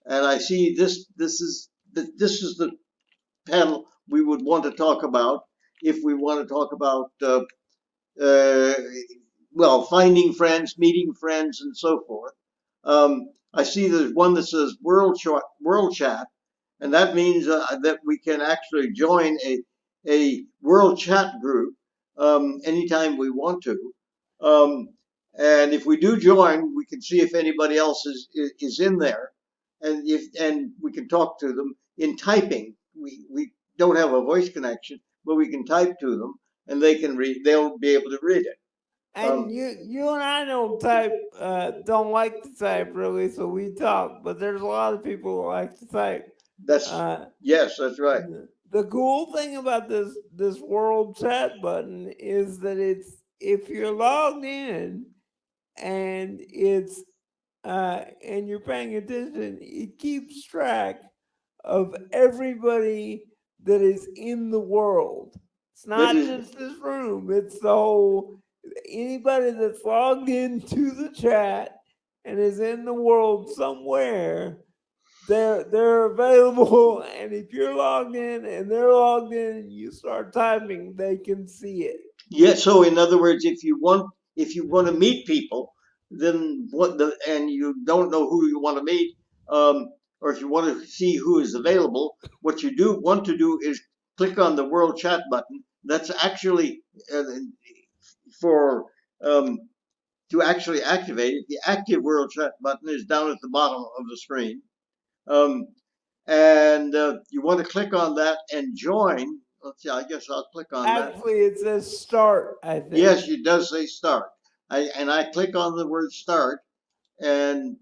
and I see this. This is the panel we would want to talk about if we want to talk about uh, well, finding friends, meeting friends, and so forth. I see there's one that says World Chat, and that means that we can actually join a World Chat group anytime we want to. Um, and if we do join, we can see if anybody else is in there, and we can talk to them in typing. We don't have a voice connection, but we can type to them, and they can read. They'll be able to read it. And you and I don't like to type really, so we talk. But there's a lot of people who like to type. That's Uh, yes, that's right. the cool thing about this world chat button is that it's if you're logged in and it's and you're paying attention, it keeps track of everybody that is in the world. It's That not is just this room, it's the whole anybody that's logged into the chat and is in the world somewhere, they're available, and if you're logged in and they're logged in and you start typing, they can see it. yeah. So in other words, if you want to meet people, then what the and you don't know who you want to meet, or if you want to see who is available, what you do want to do is click on the World Chat button. That's actually for to actually activate it. The active World Chat button is down at the bottom of the screen. Um, and you want to click on that and join. Let's see, I guess I'll click on that. Actually, it says start, I think. Yes, it does say start. I click on the word start, and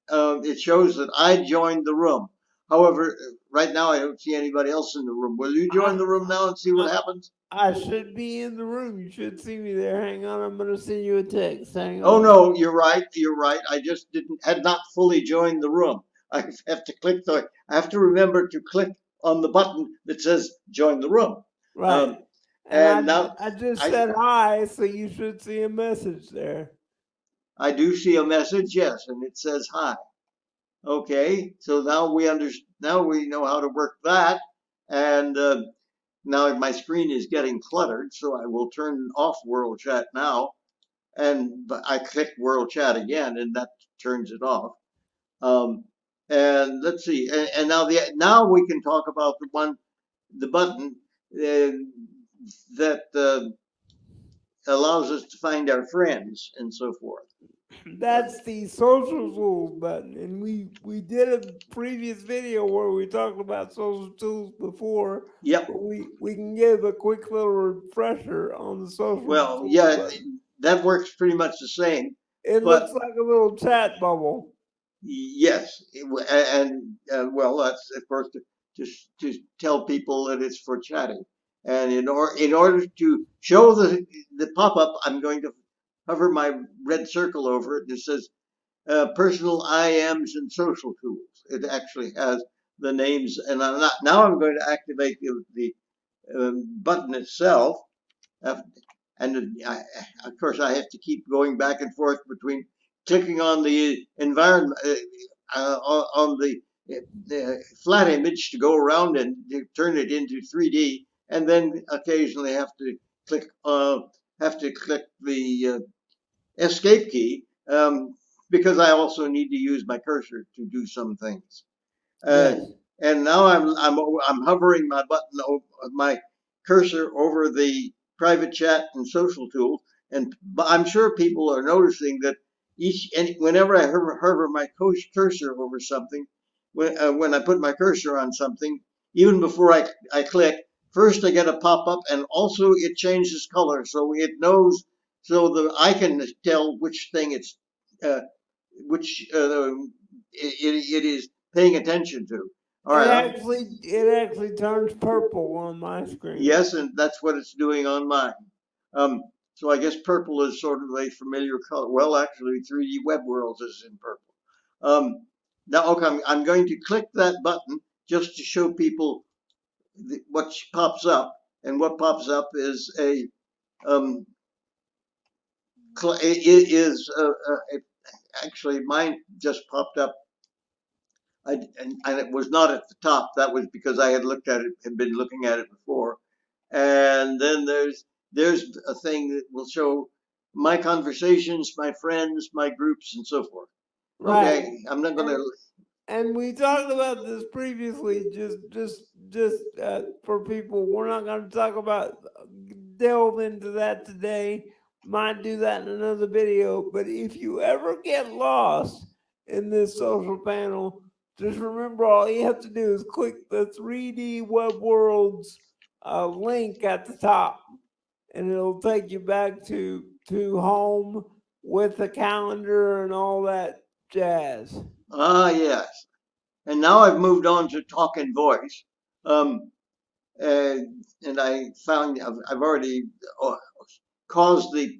it shows that I joined the room. However, right now I don't see anybody else in the room. Will you join I, the room now and see what I, happens? I should be in the room. You should see me there. Hang on, I'm gonna send you a text. Hang Oh on. no, you're right. You're right. I just didn't had not fully joined the room. I have to click the. I have to remember to click on the button that says join the room. Right. Um, And and now I just I said hi, so you should see a message there. I do see a message, yes, and it says hi. Okay, so now we know how to work that, and now my screen is getting cluttered, so I will turn off World Chat now, and but I click World Chat again, and that turns it off. Um, and let's see, and now we can talk about the button uh, that allows us to find our friends and so forth. That's the social tools button, and we did a previous video where we talked about social tools before, Yep. but we can give a quick little refresher on the social Well, tools yeah, button. that works pretty much the same, It but looks like a little chat bubble. yes, and well, that's of course to to tell people that it's for chatting. And in order to show the pop up, I'm going to hover my red circle over it, and it says personal IMs and social tools. It actually has the names, and I'm not now. I'm going to activate the button itself, uh, and of course I have to keep going back and forth between clicking on the environment on the flat image to go around and to turn it into 3D, and then occasionally click uh, have to click the escape key because I also need to use my cursor to do some things. Uh, Yes. and now I'm hovering my button my cursor over the private chat and social tools, and I'm sure people are noticing that whenever I hover my cursor over something, when I put my cursor on something, even before I click, first I get a pop up, and also it changes color, so it knows, so that I can tell which thing it's uh, which it is paying attention to. All right. It actually turns purple on my screen. Yes, and that's what it's doing on mine. Um, so I guess purple is sort of a familiar color. Well, actually, 3D Web Worlds is in purple. Now, okay, I'm going to click that button just to show people what pops up. And what pops up is um, it is actually mine just popped up and it was not at the top. That was because I had been looking at it before. And then there's a thing that will show my conversations, my friends, my groups, and so forth. Right. Okay, I'm not going to. And we talked about this previously. Just for people, we're not going to talk about delve into that today. Might do that in another video. But if you ever get lost in this social panel, just remember all you have to do is click the 3D Web Worlds link at the top, and it'll take you back to home with the calendar and all that jazz. Ah, yes. And now I've moved on to talk and voice. Um, and I found I've already uh, caused the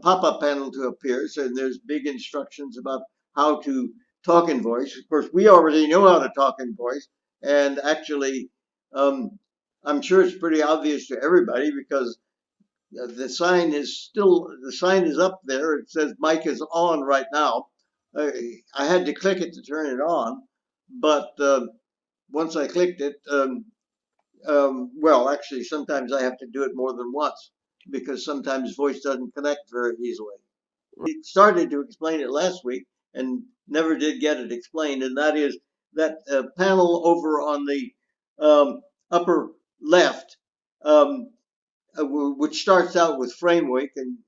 pop-up panel to appear. So there's big instructions about how to talk in voice. Of course, we already know how to talk in voice, and actually, um, I'm sure it's pretty obvious to everybody because the sign is up there. It says mic is on right now. I had to click it to turn it on, but once I clicked it, well, actually, sometimes I have to do it more than once because sometimes voice doesn't connect very easily. We started to explain it last week and never did get it explained, and that is that panel over on the upper left, um, which starts out with FrameWake and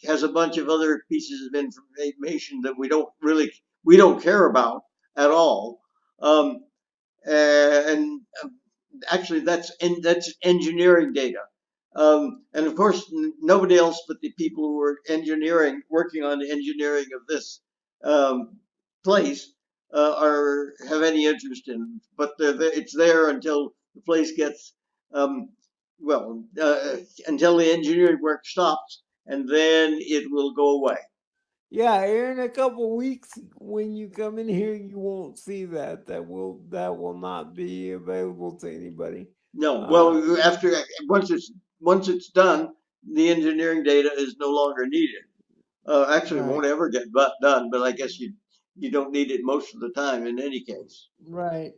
has a bunch of other pieces of information that we don't care about at all. Um, and actually that's engineering data. And of course, nobody else but the people who are working on the engineering of this um, place, are have any interest in. But it's there until the place gets, um, well, until the engineering work stops, and then it will go away. Yeah, in a couple weeks when you come in here, you won't see that. That will not be available to anybody. No, Uh, well, after once it's done, the engineering data is no longer needed. Actually, it right, won't ever get done, but I guess you don't need it most of the time in any case. right.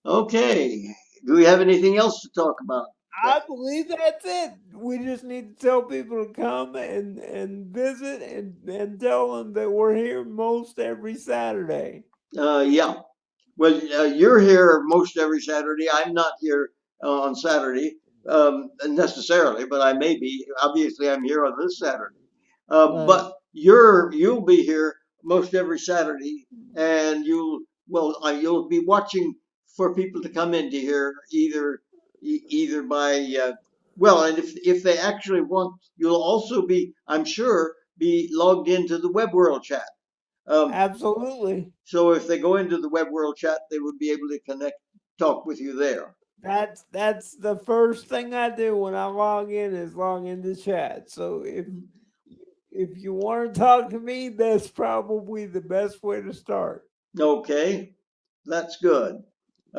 Okay, do we have anything else to talk about? I believe that's it. We just need to tell people to come and visit and tell them that we're here most every Saturday. Yeah. Well, you're here most every Saturday. I'm not here on Saturday necessarily, but I may be. Obviously, I'm here on this Saturday. Right. But you'll be here most every Saturday, and you'll be watching for people to come into here either by and if they actually want, you'll also be, I'm sure, be logged into the Web World chat. Um, Absolutely. so if they go into the Web World chat, they would be able to talk with you there. That's the first thing I do when I log in is log into chat. So if you want to talk to me, that's probably the best way to start. Okay, that's good.